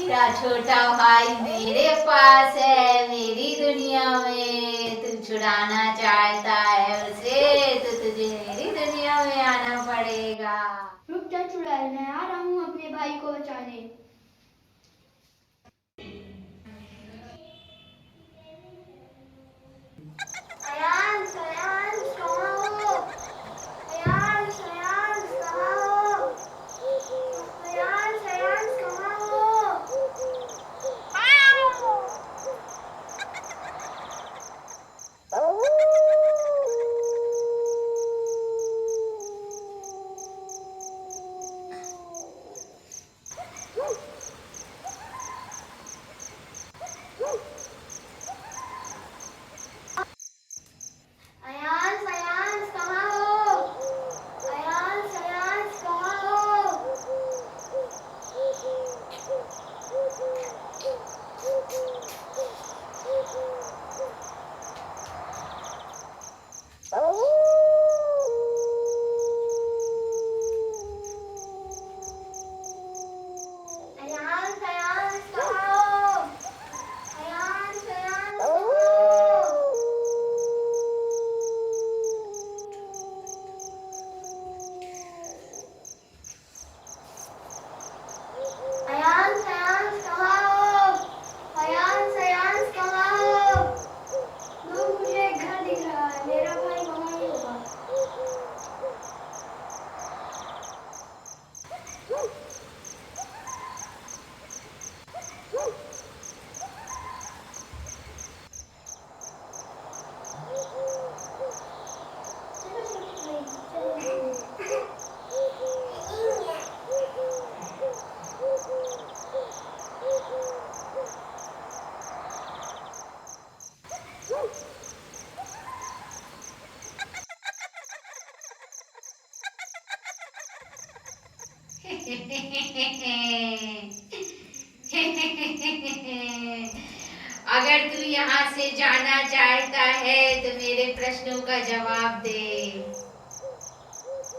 तेरा छोटा भाई मेरे पास है, मेरी दुनिया में तू छुड़ाना चाहता है उसे, तो तुझे मेरी दुनिया में आना पड़ेगा। रुक जा चुड़ैल, मैं आ रहा हूँ अपने भाई को बचाने। अयांश, अयांश कहाँ हो? अयांश, अयांश कहाँ हो? अयांश, अयांश कहाँ हो? अयांश, अयांश कहाँ हो? अयांश, अयांश कहाँ हो? अयांश, अयांश कहाँ हो? अयांश, अयांश कहाँ हो? अयांश, अयांश कहाँ हो? अयांश, अयांश कहाँ हो? दूर मुझे एक घर दिख रहा है, मेरा भाई वहाँ ही होगा। अगर तू यहाँ से जाना चाहता है तो मेरे प्रश्नों का जवाब दे।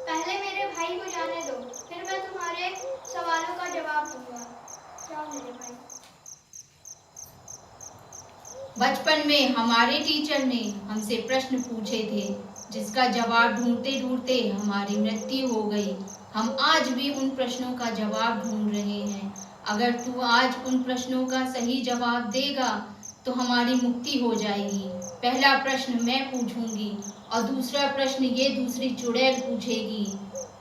पहले मेरे भाई को जाने दो, फिर मैं तुम्हारे सवालों का जवाब दूंगा। जाओ मेरे भाई। बचपन में हमारे टीचर ने हमसे प्रश्न पूछे थे, जिसका जवाब ढूंढते ढूंढते हमारी मृत्यु हो गई। हम आज भी उन प्रश्नों का जवाब ढूंढ रहे हैं। अगर तू आज उन प्रश्नों का सही जवाब देगा तो हमारी मुक्ति हो जाएगी। पहला प्रश्न मैं पूछूंगी और दूसरा प्रश्न ये दूसरी चुड़ैल पूछेगी।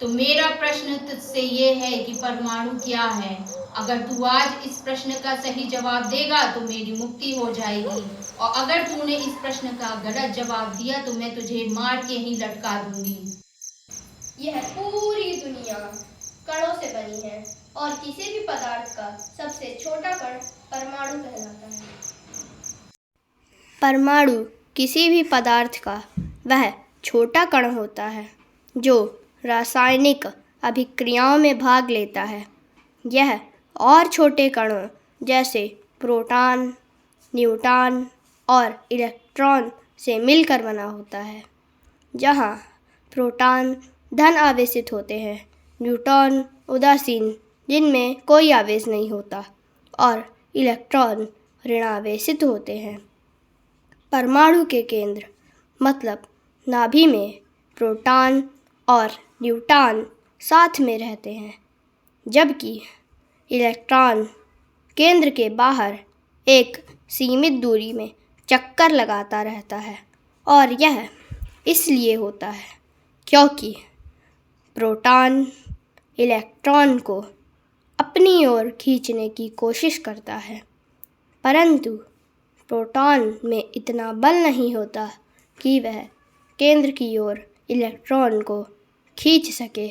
तो मेरा प्रश्न तुझसे ये है कि परमाणु क्या है। अगर तू आज इस प्रश्न का सही जवाब देगा तो मेरी मुक्ति हो जाएगी, और अगर तूने इस प्रश्न का गलत जवाब दिया तो मैं तुझे मार के ही लटका दूंगी। यह पूरी दुनिया कणों से बनी है और किसी भी पदार्थ का सबसे छोटा कण परमाणु कहलाता है। परमाणु किसी भी पदार्थ का वह छोटा कण होता है जो रासायनिक अभिक्रियाओं में भाग लेता है। यह और छोटे कणों जैसे प्रोटॉन, न्यूट्रॉन और इलेक्ट्रॉन से मिलकर बना होता है। जहाँ प्रोटॉन धन आवेशित होते हैं, न्यूट्रॉन उदासीन जिनमें कोई आवेश नहीं होता, और इलेक्ट्रॉन ऋणावेशित होते हैं। परमाणु के केंद्र मतलब नाभि में प्रोटॉन और न्यूट्रॉन साथ में रहते हैं, जबकि इलेक्ट्रॉन केंद्र के बाहर एक सीमित दूरी में चक्कर लगाता रहता है। और यह इसलिए होता है क्योंकि प्रोटॉन इलेक्ट्रॉन को अपनी ओर खींचने की कोशिश करता है, परंतु प्रोटॉन में इतना बल नहीं होता कि वह केंद्र की ओर इलेक्ट्रॉन को खींच सके।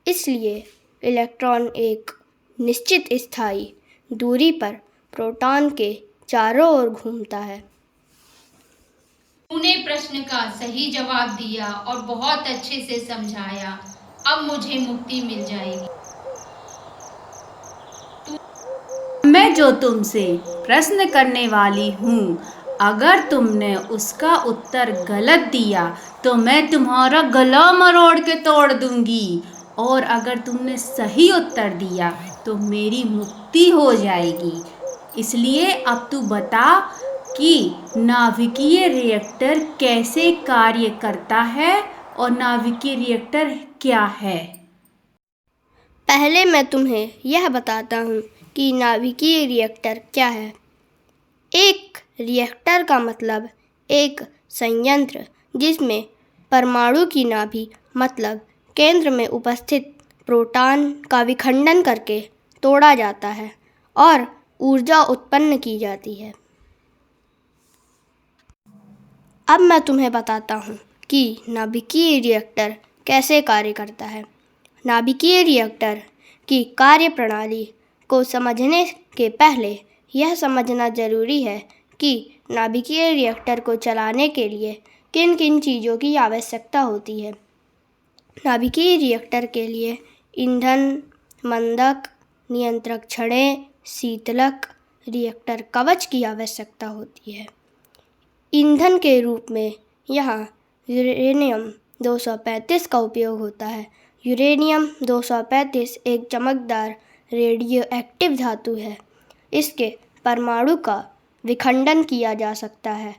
इसलिए इलेक्ट्रॉन एक निश्चित स्थायी दूरी पर प्रोटॉन के चारों ओर घूमता है। तूने प्रश्न का सही जवाब दिया और बहुत अच्छे से समझाया। अब मुझे मुक्ति मिल जाएगी। मैं जो तुमसे प्रश्न करने वाली हूँ, अगर तुमने उसका उत्तर गलत दिया तो मैं तुम्हारा गला मरोड़ के तोड़ दूंगी, और अगर तुमने सही उत्तर दिया तो मेरी मुक्ति हो जाएगी। इसलिए अब तू बता कि नाभिकीय रिएक्टर कैसे कार्य करता है और नाभिकीय रिएक्टर क्या है। पहले मैं तुम्हें यह बताता हूँ कि नाभिकीय रिएक्टर क्या है। एक रिएक्टर का मतलब एक संयंत्र जिसमें परमाणु की नाभि मतलब केंद्र में उपस्थित प्रोटॉन का विखंडन करके तोड़ा जाता है और ऊर्जा उत्पन्न की जाती है। अब मैं तुम्हें बताता हूँ कि नाभिकीय रिएक्टर कैसे कार्य करता है। नाभिकीय रिएक्टर की कार्यप्रणाली को समझने के पहले यह समझना जरूरी है कि नाभिकीय रिएक्टर को चलाने के लिए किन किन चीज़ों की आवश्यकता होती है। नाभिकीय रिएक्टर के लिए ईंधन, मंदक, नियंत्रक छड़ें, शीतलक, रिएक्टर कवच की आवश्यकता होती है। ईंधन के रूप में यहाँ यूरेनियम 235 का उपयोग होता है। यूरेनियम 235 एक चमकदार रेडियो एक्टिव धातु है। इसके परमाणु का विखंडन किया जा सकता है।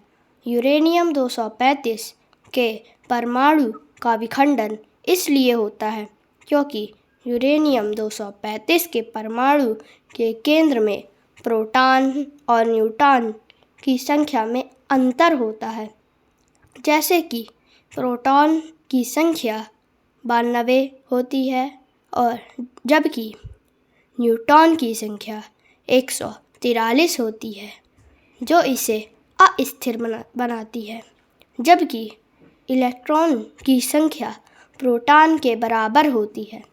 यूरेनियम 235 के परमाणु का विखंडन इसलिए होता है क्योंकि यूरेनियम 235 के परमाणु के केंद्र में प्रोटॉन और न्यूट्रॉन की संख्या में अंतर होता है। जैसे कि प्रोटॉन की संख्या 92 होती है और जबकि न्यूट्रॉन की संख्या 143 होती है, जो इसे अस्थिर बनाती है। जबकि इलेक्ट्रॉन की संख्या प्रोटॉन के बराबर होती है।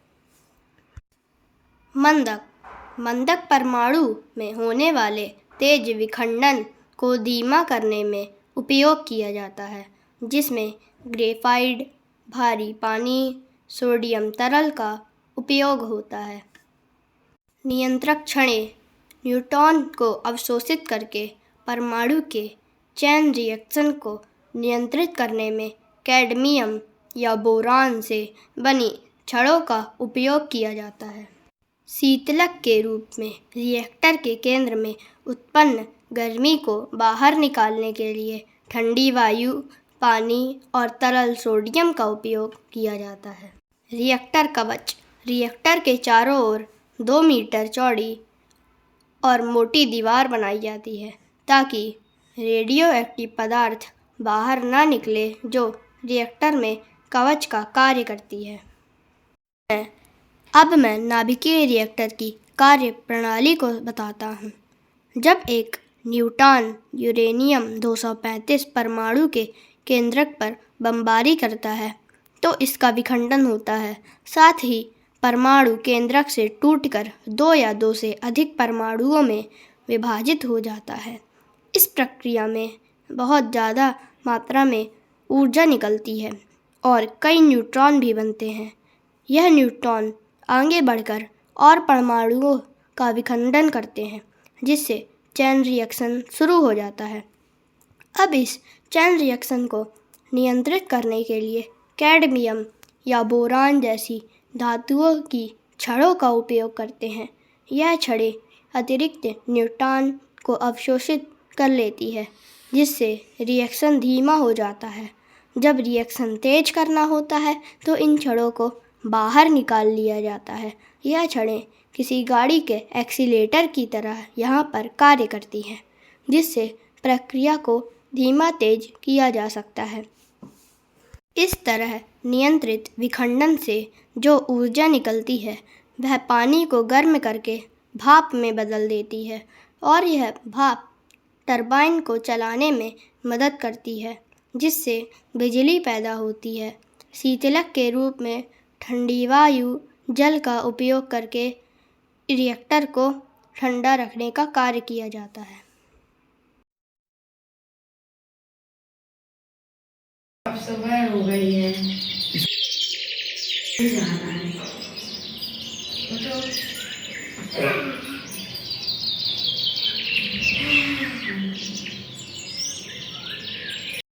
मंदक परमाणु में होने वाले तेज विखंडन को धीमा करने में उपयोग किया जाता है, जिसमें ग्रेफाइट, भारी पानी, सोडियम तरल का उपयोग होता है। नियंत्रक छड़ें न्यूट्रॉन को अवशोषित करके परमाणु के चैन रिएक्शन को नियंत्रित करने में कैडमियम या बोरान से बनी छड़ों का उपयोग किया जाता है। शीतलक के रूप में रिएक्टर के केंद्र में उत्पन्न गर्मी को बाहर निकालने के लिए ठंडी वायु, पानी और तरल सोडियम का उपयोग किया जाता है। रिएक्टर कवच रिएक्टर के चारों ओर 2 मीटर चौड़ी और मोटी दीवार बनाई जाती है ताकि रेडियो एक्टिव पदार्थ बाहर ना निकले, जो रिएक्टर में कवच का कार्य करती है। अब मैं नाभिकीय रिएक्टर की कार्य प्रणाली को बताता हूँ। जब एक न्यूट्रॉन यूरेनियम 235 परमाणु के केंद्रक पर बमबारी करता है तो इसका विखंडन होता है। साथ ही परमाणु केंद्रक से टूटकर 2 या 2 से अधिक परमाणुओं में विभाजित हो जाता है। इस प्रक्रिया में बहुत ज़्यादा मात्रा में ऊर्जा निकलती है और कई न्यूट्रॉन भी बनते हैं। यह न्यूट्रॉन आगे बढ़कर और परमाणुओं का विखंडन करते हैं, जिससे चैन रिएक्शन शुरू हो जाता है। अब इस चैन रिएक्शन को नियंत्रित करने के लिए कैडमियम या बोरान जैसी धातुओं की छड़ों का उपयोग करते हैं। यह छड़ें अतिरिक्त न्यूट्रॉन को अवशोषित कर लेती है, जिससे रिएक्शन धीमा हो जाता है। जब रिएक्शन तेज करना होता है तो इन छड़ों को बाहर निकाल लिया जाता है। यह छड़ें किसी गाड़ी के एक्सीलेटर की तरह यहाँ पर कार्य करती हैं, जिससे प्रक्रिया को धीमा तेज किया जा सकता है। इस तरह नियंत्रित विखंडन से जो ऊर्जा निकलती है वह पानी को गर्म करके भाप में बदल देती है और यह भाप टरबाइन को चलाने में मदद करती है, जिससे बिजली पैदा होती है। शीतलक के रूप में ठंडी वायु, जल का उपयोग करके रिएक्टर को ठंडा रखने का कार्य किया जाता है। अब सुबह हो गई है, जाना है।